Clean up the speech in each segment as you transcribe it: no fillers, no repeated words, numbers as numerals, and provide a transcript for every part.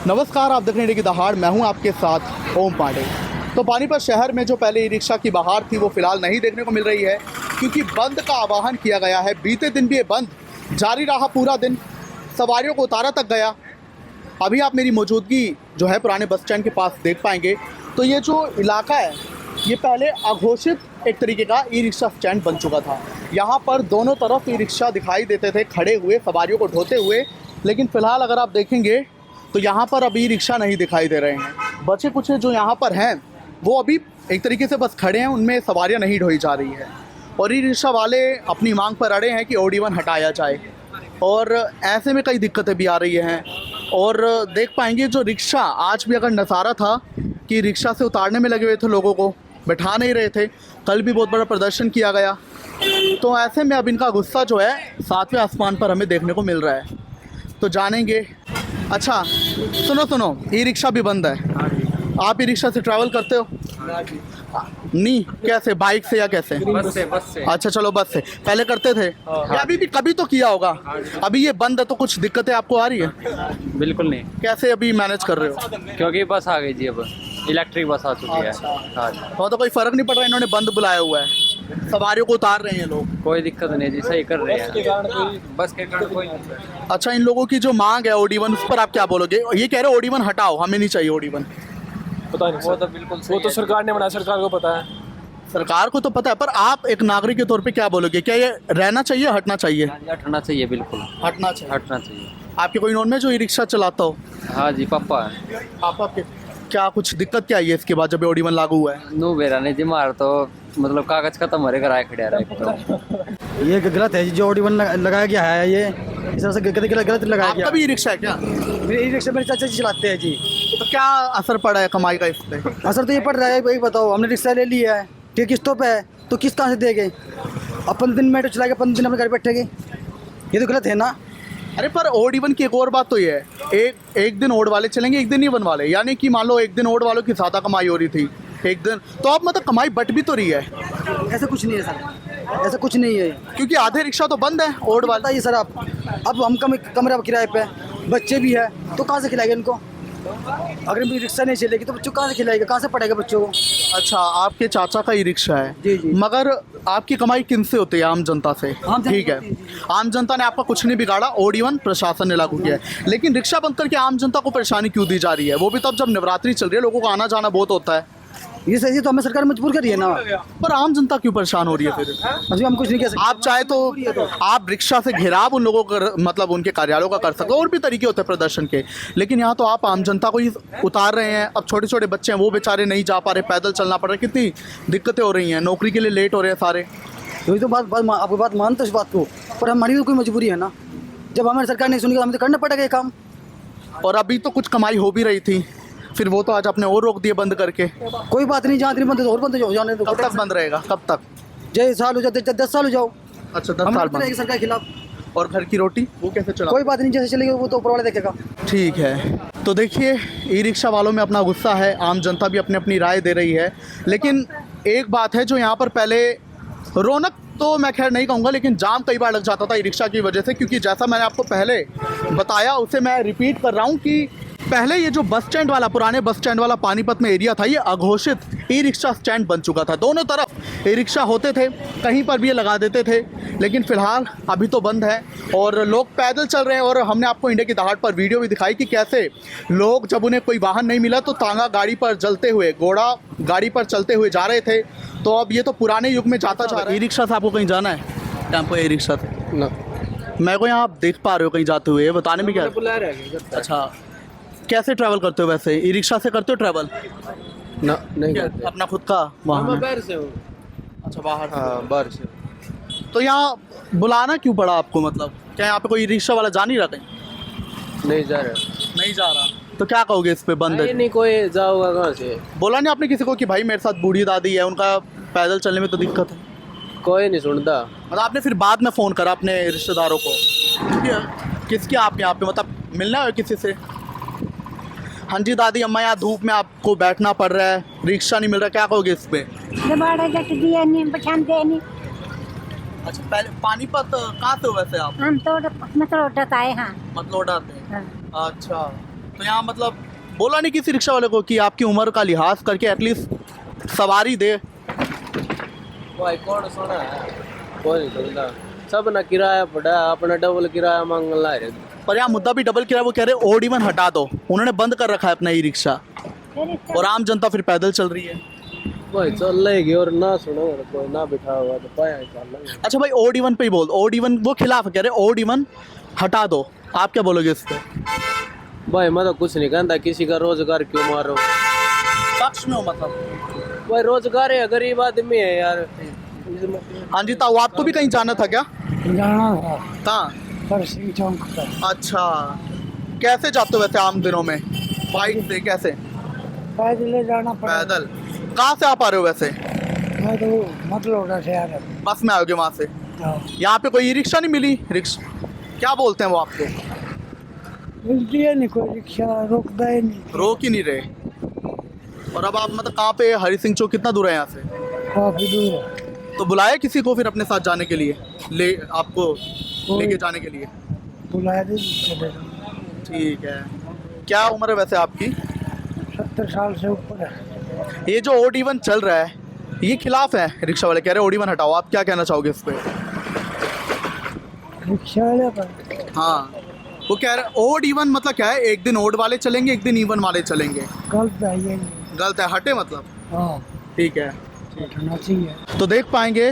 नमस्कार, आप देख रहे हैं की दहाड़। मैं हूं आपके साथ ओम पांडे। तो पानीपत शहर में जो पहले ई रिक्शा की बहार थी वो फिलहाल नहीं देखने को मिल रही है, क्योंकि बंद का आह्वान किया गया है। बीते दिन भी ये बंद जारी रहा, पूरा दिन सवारियों को उतारा तक गया। अभी आप मेरी मौजूदगी जो है पुराने बस स्टैंड के पास देख पाएंगे। तो ये जो इलाका है ये पहले अघोषित एक तरीके का ई रिक्शा स्टैंड बन चुका था। यहाँ पर दोनों तरफ ई रिक्शा दिखाई देते थे खड़े हुए, सवारियों को ढोते हुए। लेकिन फ़िलहाल अगर आप देखेंगे तो यहाँ पर अभी रिक्शा नहीं दिखाई दे रहे हैं। बचे कुछ जो यहाँ पर हैं वो अभी एक तरीके से बस खड़े हैं, उनमें सवारियाँ नहीं ढोई जा रही है। और ई रिक्शा वाले अपनी मांग पर अड़े हैं कि OD1 हटाया जाए, और ऐसे में कई दिक्कतें भी आ रही हैं। और देख पाएंगे जो रिक्शा आज भी अगर नज़ारा था कि रिक्शा से उतारने में लगे हुए थे, लोगों को बैठा नहीं रहे थे। कल भी बहुत बड़ा प्रदर्शन किया गया। तो ऐसे में अब इनका गुस्सा जो है 7वें आसमान पर हमें देखने को मिल रहा है। तो जानेंगे। अच्छा सुनो, ई रिक्शा भी बंद है। आप ई रिक्शा से ट्रैवल करते हो? नहीं, कैसे, बाइक से या कैसे? बस से। अच्छा चलो, बस से पहले करते थे या अभी भी कभी तो किया होगा। अभी ये बंद है तो कुछ दिक्कतें आपको आ रही है? बिल्कुल नहीं, कैसे अभी मैनेज कर रहे हो? क्योंकि बस आ गई जी, अब इलेक्ट्रिक बस आ चुकी है। हाँ जी, तो कोई फ़र्क नहीं पड़ रहा, इन्होंने बंद बुलाया हुआ है, सवारियों को उतार रहे हैं लोग। कोई दिक्कत नहीं जी, सही कर रहे हैं। बस के कारण कोई नहीं। अच्छा, इन लोगों की जो मांग है OD1, उस पर आप क्या बोलोगे? ये कह रहे OD1 हटाओ, हमें नहीं चाहिए OD1। पता नहीं, वो तो बिल्कुल वो तो सरकार ने बनाया, सरकार को पता है। सरकार को तो पता है, पर आप एक नागरिक के तौर पे क्या बोलोगे? क्या ये रहना चाहिए, हटना चाहिए? हटना चाहिए, बिल्कुल हटना चाहिए। हटना चाहिए। आपके कोई नॉन में जो ई रिक्शा चलाता हो? हाँ जी, पापा है। आप आपके क्या कुछ दिक्कत क्या आई है इसके बाद जब OD1 लागू हुआ है? नू बेरा नहीं जी, मार तो मतलब कागज खत्म हमारे घर आए खड़े रहे। ये गलत है जो OD1 लगाया गया है, ये इस तरह से गलत लगाया गया। आपका भी ई रिक्शा है क्या? ई रिक्शा मेरे चाचा जी चलाते हैं जी। तो क्या असर पड़ा है कमाई का इस पे? असर तो ये पड़ रहा है भाई, बताओ, हमने रिक्शा ले लिया है, ठीक, किस्तों पे है, तो किस्त कहाँ से देंगे? अब 15 दिन में चला के 15 दिन अपने घर बैठेंगे, ये तो गलत है ना। अरे पर OD1 की एक और बात तो ये है, एक दिन ओड वाले चलेंगे, एक दिन नहीं बन वाले। यानी कि मान लो एक दिन ओड वालों की ज़्यादा कमाई हो रही थी एक दिन, तो अब मतलब कमाई बट भी तो रही है। ऐसा कुछ नहीं है सर, ऐसा कुछ नहीं है, क्योंकि आधे रिक्शा तो बंद है ओड वाले। बताइए सर आप, अब हम कमरे अब किराए पे, बच्चे भी है, तो कहाँ से खिलाएंगे उनको? अगर मेरी रिक्शा नहीं चलेगी तो बच्चों कहाँ से खिलाएगा, कहाँ से पढ़ेगा बच्चों को? अच्छा, आपके चाचा का ई रिक्शा है? जी जी। मगर आपकी कमाई किन से होती है? आम जनता से। ठीक है, आम जनता ने आपका कुछ नहीं बिगाड़ा, OD1 प्रशासन ने लागू किया है। लेकिन रिक्शा बंद करके आम जनता को परेशानी क्यों दी जा रही है? वो भी तब जब नवरात्रि चल रही है, लोगों को आना जाना बहुत होता है। ये सही तो हमें सरकार मजबूर कर रही है ना। पर आम जनता क्यों परेशान हो रही है फिर? अभी हम कुछ नहीं कह सकते। आप चाहे तो आप रिक्शा से घेराव उन लोगों का, मतलब उनके कार्यालयों का कर सकते हो। और भी तरीके होते हैं प्रदर्शन के, लेकिन यहाँ तो आप आम जनता को ही उतार रहे हैं। अब छोटे छोटे बच्चे हैं, वो बेचारे नहीं जा पा रहे, पैदल चलना पड़ रहा है, कितनी दिक्कतें हो रही हैं, नौकरी के लिए लेट हो रहे हैं सारे। वही तो आपकी बात मानते इस बात को, पर हमारी तो कोई मजबूरी है ना। जब हमारी सरकार नहीं सुनी तो हमें तो करना पड़ेगा ये काम। और अभी तो कुछ कमाई हो भी रही थी, फिर वो तो आज आपने और रोक दिए बंद करके। कोई बात नहीं, जहाँ बंद और बंद हो जाने दो। कब तक बंद रहेगा? कब तक? जय साल हो जाते, 10 साल हो जाओ। अच्छा, 10 साल बंद। सरकार के खिलाफ। और घर की रोटी वो कैसे चला? कोई बात नहीं, जैसे चलेगी वो तो ऊपर वाला देखेगा। ठीक है। तो देखिए, ई रिक्शा वालों में अपना गुस्सा है, आम जनता भी अपनी अपनी राय दे रही है। लेकिन एक बात है, जो यहाँ पर पहले रौनक तो मैं खैर नहीं कहूँगा, लेकिन जाम कई बार लग जाता था ई रिक्शा की वजह से। क्योंकि जैसा मैंने आपको पहले बताया, उसे मैं रिपीट कर रहा हूँ कि पहले ये जो बस स्टैंड वाला, पुराने बस स्टैंड वाला पानीपत में एरिया था, ये अघोषित ई रिक्शा स्टैंड बन चुका था। दोनों तरफ ई रिक्शा होते थे, कहीं पर भी ये लगा देते थे। लेकिन फ़िलहाल अभी तो बंद है और लोग पैदल चल रहे हैं। और हमने आपको इंडिया की दहाड़ पर वीडियो भी दिखाई कि कैसे लोग, जब उन्हें कोई वाहन नहीं मिला तो तांगा गाड़ी पर जलते हुए, घोड़ा गाड़ी पर चलते हुए जा रहे थे। तो अब ये तो पुराने युग में जाता जा रहा है। ई रिक्शा से आपको कहीं जाना है? टेम्पो ई रिक्शा से ना, मैं को यहाँ आप देख पा रहे हो कहीं जाते हुए, बताने में क्या? अच्छा, कैसे ट्रैवल करते हो वैसे? ई रिक्शा से करते हो ट्रैवल? ना नहीं करते। अपना खुद का वाहन है? बाहर से हो। अच्छा, बाहर से। हाँ, बाहर से। तो यहाँ बुलाना क्यों पड़ा आपको? मतलब क्या यहाँ पे कोई ई रिक्शा वाला जा नहीं रहा कहीं? नहीं जा रहा। नहीं जा रहा, तो क्या कहोगे इस पे? बंद है? नहीं, कोई जाओगा कहाँ से? बोला नहीं आपने किसी को कि भाई मेरे साथ बूढ़ी दादी है, उनका पैदल चलने में तो दिक्कत है? कोई नहीं सुनता। मतलब आपने फिर बाद में फ़ोन करा अपने रिश्तेदारों को? किसके आप यहाँ पे, मतलब मिलना है किसी से? हाँ जी दादी अम्मा, यहाँ धूप में आपको बैठना पड़ रहा है, रिक्शा नहीं मिल रहा, क्या कहोगे इस पे? अच्छा, पहले पानीपत कहाँ से हो वैसे आप? हम तो मतलब उठाता है। हाँ, मतलब आते हैं। अच्छा, तो यहाँ मतलब बोला नहीं किसी रिक्शा वाले को कि आपकी उम्र का लिहाज करके एटलीस्ट सवारी दे? भाई कौन सुना है, कोई नहीं सुनता। सब ना किराया पड़ा, अपना डबल किराया मांग ला रहे। पर यहाँ मुद्दा भी डबल किराया, वो कह रहे ओड इवन हटा दो, उन्होंने बंद कर रखा है अपना ई रिक्शा और आम जनता फिर पैदल चल रही है। भाई चल लेगी और ना सुनो और कोई ना बिठा हुआ तो पाया चल लेंगे। अच्छा भाई ओड इवन पे ही बोल, ओड इवन वो खिलाफ है, कह रहे ओड इवन हटा दो, आप क्या बोलोगे इस पे? भाई मैं तो कुछ नहीं कहता, किसी का रोजगार क्यों मारो। पक्ष में हो मतलब? भाई रोजगार है, गरीब आदमी है यार। हाँ जी, ताऊ आपको भी कहीं जाना था क्या? जाना था कहाँ? पर सिंह चौक पर। अच्छा, कैसे जाते हो वैसे आम दिनों में? बाइक से? कैसे? पैदल जाना पड़ा। पैदल? कहाँ से आप आ रहे हो वैसे? मैं तो मतलब से आ रहा बस में आओगे वहाँ से? था। यहाँ पे कोई ई रिक्शा नहीं मिली? रिक्शा क्या बोलते हैं वो आपको? मिलती है नहीं कोई रिक्शा, रोकता ही नहीं। रोक ही नहीं रहे। और अब आप मतलब कहाँ पे? हरी सिंह चौक कितना दूर है यहाँ से? काफी दूर है। तो बुलाया किसी को फिर अपने साथ जाने के लिए, ले आपको लेके जाने के लिए? बुलाया दे चले जाओ। ठीक है। क्या उम्र है वैसे आपकी? 70 साल से ऊपर है। ये जो ओड इवन चल रहा है ये खिलाफ है, रिक्शा वाले कह रहे हैं ओड इवन हटाओ, आप क्या कहना चाहोगे इस पे? रिक्शा वाले पर हाँ, वो कह रहे हैं ओड इवन मतलब क्या है, एक दिन ओड वाले चलेंगे एक दिन इवन वाले चलेंगे। गलत है ये। गलत है, हटे मतलब? हाँ, ठीक है। हटना चाहिए। तो देख पाएंगे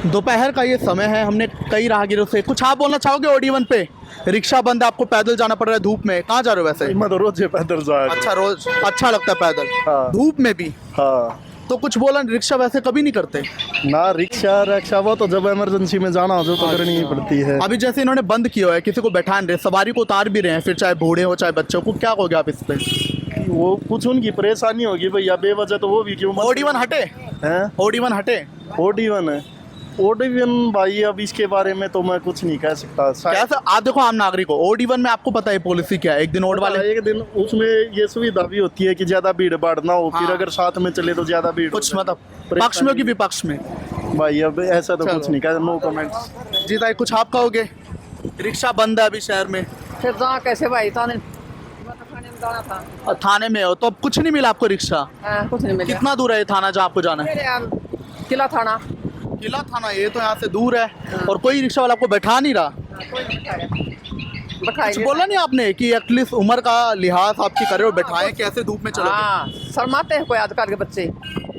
दोपहर का ये समय है, हमने कई राहगीरों से, कुछ आप बोलना चाहोगे ओड इवन पे? रिक्शा बंद है, आपको पैदल जाना पड़ रहा है धूप में, कहाँ जा रहे हो वैसे? मैं तो रोज ये पैदल जाया। अच्छा, रोज अच्छा लगता है पैदल? हाँ। धूप में भी? हाँ। तो कुछ बोला, रिक्शा वैसे कभी नहीं करते? ना रिक्शा वो तो जब इमरजेंसी में जाना हो तो करनी ही पड़ती है। अभी जैसे इन्होंने बंद किया है, किसी को बैठा नहीं रहे, सवारी को उतार भी रहे हैं, फिर चाहे बूढ़े हो चाहे बच्चों को, क्या कहोगे आप इस पे? वो कुछ उनकी परेशानी होगी भैया, बेवजह तो वो भी क्यों? ओड इवन हटे? हैं? ओड इवन हटे? ओड इवन है, ओड इवन भाई अब इसके बारे में तो मैं कुछ नहीं कह सकता। कैसे आप देखो आम नागरिक हो, ओड इवन में आपको पता है पॉलिसी क्या है, एक दिन ओड वाले, एक दिन उसमें ये सुविधा भी होती है कि ज्यादा भीड़ भाड़ ना हो, फिर हाँ। अगर साथ में चले तो ज्यादा भीड़ कुछ हो मतलब पक्ष में कि विपक्ष में? भाई अब ऐसा तो चलो। कुछ नहीं कह, नो कमेंट्स। जी ताई, कुछ आप कहोगे? रिक्शा बंद है अभी शहर में, फिर जा कैसे भाई? थाने थाने में जाना था। और थाने में हो तो अब कुछ नहीं मिला आपको रिक्शा? कुछ नहीं मिला। कितना दूर है ये थाना जहाँ आपको जाना है? मेरे यार किला थाना। किला थाना, ये तो यहाँ से दूर है, और कोई रिक्शा वाला आपको बैठा नहीं रहा? कुछ बैठाइए। बोला नहीं आपने कि एटलीस्ट उम्र का लिहाज आपकी करे और बैठाए, कैसे धूप में चलोगे? हाँ, शर्माते हैं कोई आजकल के बच्चे।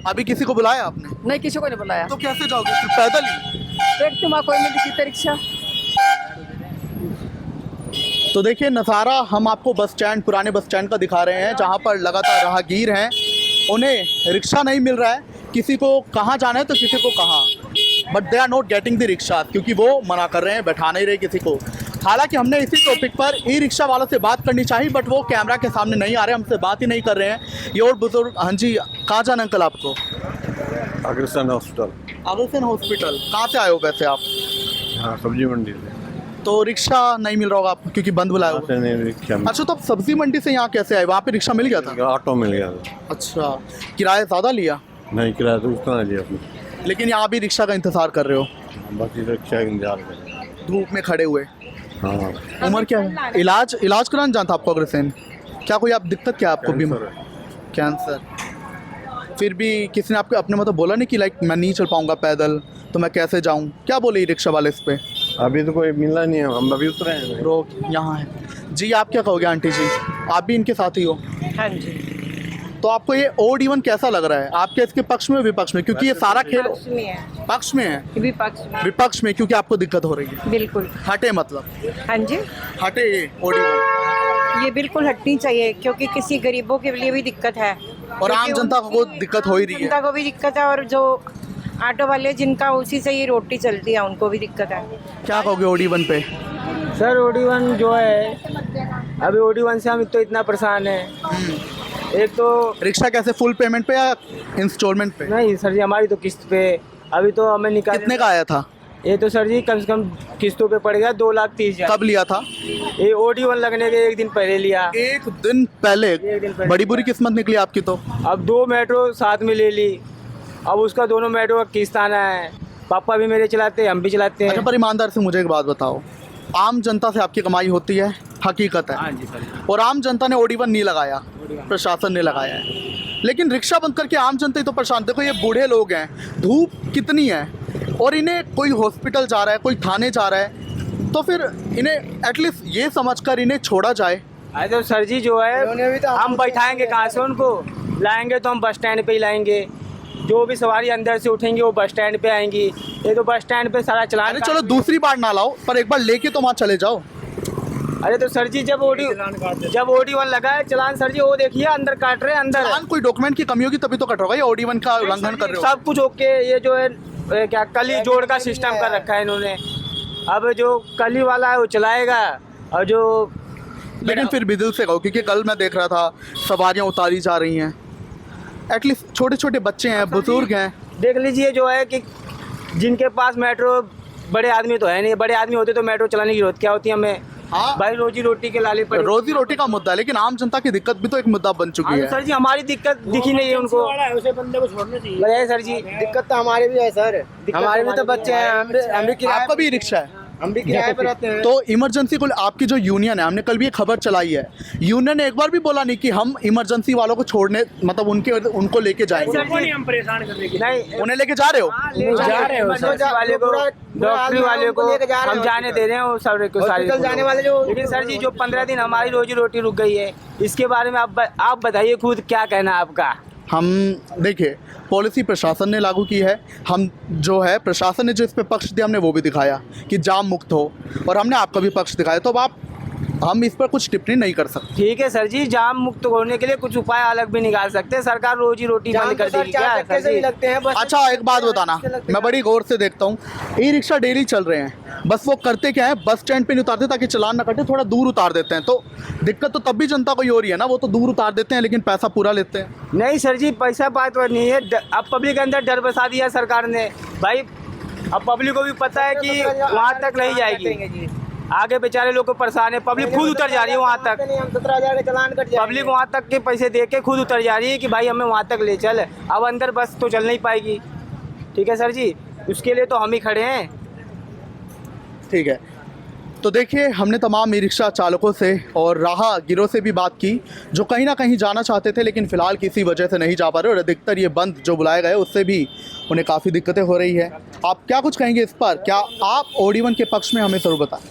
अभी किसी को बुलाया आपने? नहीं, किसी को नहीं बुलाया। तो कैसे जाओगे फिर, पैदल ही? पेट की माँ कोई मिली जीते रिक्शा। तो देखिए नज़ारा हम आपको बस स्टैंड, पुराने बस स्टैंड का दिखा रहे हैं, जहाँ पर लगातार राहगीर हैं, उन्हें रिक्शा नहीं मिल रहा है, किसी को कहाँ जाना है तो किसी को कहाँ, but they are not getting the rickshaw, क्योंकि वो मना कर रहे हैं, बैठा नहीं रहे किसी को। हालांकि हमने इसी टॉपिक पर ई रिक्शा वालों से बात करनी चाहिए, बट वो कैमरा के सामने नहीं आ रहे, हमसे बात ही नहीं कर रहे हैं। ये और बुजुर्ग, हाँ जी, कहाँ जाना अंकल आपको? अग्रसेन हॉस्पिटल। अग्रसेन हॉस्पिटल, कहाँ से आए हो वैसे आप? हाँ, सब्जी मंडी से। तो रिक्शा नहीं मिल रहा होगा आपको क्योंकि बंद बुलाया होगा? नहीं, रिक्शा में। अच्छा, तो आप सब्जी मंडी से यहाँ कैसे आए? वहाँ पे रिक्शा मिल गया था? ऑटो मिल गया था। अच्छा, किराया ज़्यादा लिया? नहीं, किराया तो उतना लिया आपने। लेकिन यहाँ भी रिक्शा का इंतजार कर रहे हो, बाकी रिक्शा का इंतजार करें। धूप में खड़े हुए? हाँ। उम्र क्या है? इलाज कराने जाना था आपको अग्रसेन? क्या कोई आप दिक्कत क्या है आपको? भी कैंसर है। कैंसर? फिर भी किसी ने आपको अपने मतलब बोला नहीं कि लाइक मैं नहीं चल पाऊंगा पैदल, तो मैं कैसे जाऊं? क्या बोले ये रिक्शा वाले इस पे? अभी तो कोई मिला नहीं है, हम अभी उतरे हैं। रोक यहाँ है जी। आप क्या कहोगे आंटी जी, आप भी इनके साथ ही हो? हाँ जी। तो आपको ये ओड इवन कैसा लग रहा है? आपके इसके पक्ष में विपक्ष में? क्योंकि ये सारा खेल पक्ष में है। पक्ष में है? विपक्ष में। विपक्ष में, क्योंकि आपको दिक्कत हो रही है। बिल्कुल। हटे मतलब? हाँ जी, हटे ये ओड इवन, ये बिल्कुल हटनी चाहिए, क्योंकि किसी गरीबों के लिए भी दिक्कत है और आम जनता को दिक्कत हो ही रही है। जनता को भी दिक्कत है, और जो ऑटो वाले जिनका उसी से ये रोटी चलती है उनको भी दिक्कत है। क्या कहोगे ओड इवन पे? सर ओडी1 जो है, अभी ओडी1 से हम तो इतना परेशान है। एक तो रिक्शा कैसे, फुल पेमेंट पे या इंस्टॉलमेंट पे? नहीं सर जी, हमारी तो किस्त पे अभी तो हमें निकाल। कितने का आया था? ये तो सर जी कम से कम किस्तों पे पड़ गया 2,30,000। कब लिया था? ये ओडी1 लगने के एक दिन पहले लिया। एक दिन पहले? एक दिन पहले। बड़ी बुरी किस्मत निकली आपकी तो। अब 2 मेट्रो साथ में ले ली, अब उसका दोनों मेट्रो का किस्त आना है। पापा भी मेरे चलाते हैं, हम भी चलाते अच्छा, हैं। पर ईमानदार से मुझे एक बात बताओ, आम जनता से आपकी कमाई होती है? हकीकत है। हाँ जी सर। और आम जनता ने OD1 नहीं लगाया, प्रशासन ने लगाया है। लेकिन रिक्शा बंद करके आम जनता ही तो परेशान। देखो ये बूढ़े लोग हैं, धूप कितनी है, और इन्हें कोई हॉस्पिटल जा रहा है, कोई थाने जा रहा है, तो फिर इन्हें एटलीस्ट ये समझकर इन्हें छोड़ा जाए। अरे तो सर जी जो है हम बैठाएंगे कहाँ से उनको, लाएंगे तो हम बस स्टैंड पे ही लाएंगे। जो भी सवारी अंदर से उठेंगी वो बस स्टैंड पे आएंगी। ये तो बस स्टैंड पे सारा चलान। अरे चलो दूसरी बार ना लाओ, पर एक बार लेके तो वहाँ चले जाओ। अरे तो सर जी जब OD1 लगा है चलान, सर जी वो देखिए अंदर काट रहे हैं अंदर। चालान कोई डॉक्यूमेंट की कमी होगी तभी तो कट रहा होगा, ये OD1 का उल्लंघन कर रहे हो। सब कुछ ओके। ये जो है क्या कली जोड़ का सिस्टम कर रखा है इन्होंने। अब जो कली वाला है वो चलाएगा, और जो लेकिन फिर भी दिल से कहो, क्योंकि कल मैं देख रहा था सवारियां उतारी जा रही हैं, एटलीस्ट छोटे छोटे बच्चे हैं, बुजुर्ग हैं। देख लीजिए जो है कि जिनके पास मेट्रो, बड़े आदमी तो है नहीं, बड़े आदमी होते तो मेट्रो चलाने की जरूरत क्या होती है हमें। हाँ, भाई रोजी रोटी के लाले पर रोजी रोटी का मुद्दा है, लेकिन आम जनता की दिक्कत भी तो एक मुद्दा बन चुकी है। सर जी हमारी दिक्कत दिखी नहीं है उनको। उसे बंदे को छोड़ना चाहिए। बताइए सर जी। दिक्कत तो हमारे भी है सर, हमारे भी तो बच्चे हैं, हम भी किराए आपका भी रिक्शा है, हम भी किराए पर रहते हैं। तो इमरजेंसी को आपकी जो यूनियन है, हमने कल भी एक खबर चलाई है, यूनियन ने एक बार भी बोला नहीं कि हम इमरजेंसी वालों को छोड़ने, मतलब उनको लेके जाएंगे। हम परेशान करने की नहीं उन्हें लेके जा रहे हो? जा रहे हो वाले को, डॉक्टरी वाले को हम जाने दे रहे हैं वो सब को सारे जाने वाले जो। लेकिन सर जी जो 15 दिन हमारी रोजी रोटी रुक गई है, इसके बारे में आप बताइए खुद, क्या कहना है आपका। हम देखिए, पॉलिसी प्रशासन ने लागू की है, हम जो है प्रशासन ने जो इस पे पक्ष दिया हमने वो भी दिखाया कि जाम मुक्त हो, और हमने आपका भी पक्ष दिखाया, तो अब हम इस पर कुछ टिप्पणी नहीं कर सकते। ठीक है सर जी, जाम मुक्त होने के लिए कुछ उपाय अलग भी निकाल सकते हैं। सरकार रोजी रोटी बंद कर देगी क्या सर जी? लगते हैं बस। अच्छा एक बात बताना, मैं बड़ी गौर से देखता हूँ, ई-रिक्शा डेली चल रहे हैं, बस वो करते क्या है, बस स्टैंड पे नहीं उतारते ताकि चालान ना कटे, थोड़ा दूर उतार देते हैं। तो दिक्कत तो तब भी जनता को ही हो रही है ना, वो तो दूर उतार देते हैं लेकिन पैसा पूरा लेते हैं। नहीं सर जी, पैसा बात नहीं है। अब पब्लिक के अंदर डर बसा दिया सरकार ने भाई। अब पब्लिक को भी पता है कि वहाँ तक नहीं जाएगी, आगे बेचारे लोग को परेशान है। पब्लिक खुद उतर जा रही है वहाँ तक, 17,000 का चालान कट जाएगा। पब्लिक वहाँ तक के पैसे दे के खुद उतर जा रही है कि भाई हमें वहाँ तक ले चल। अब अंदर बस तो चल नहीं पाएगी। ठीक है सर जी, उसके लिए तो हम ही खड़े हैं। ठीक है, तो देखिए हमने तमाम ई-रिक्शा चालकों से और राहगीरों से भी बात की, जो कहीं ना कहीं जाना चाहते थे लेकिन फ़िलहाल किसी वजह से नहीं जा पा रहे, और अधिकतर ये बंद जो बुलाए गए उससे भी उन्हें काफ़ी दिक्कतें हो रही है। आप क्या कुछ कहेंगे इस पर? क्या आप OD1 के पक्ष में? हमें ज़रूर बताएं।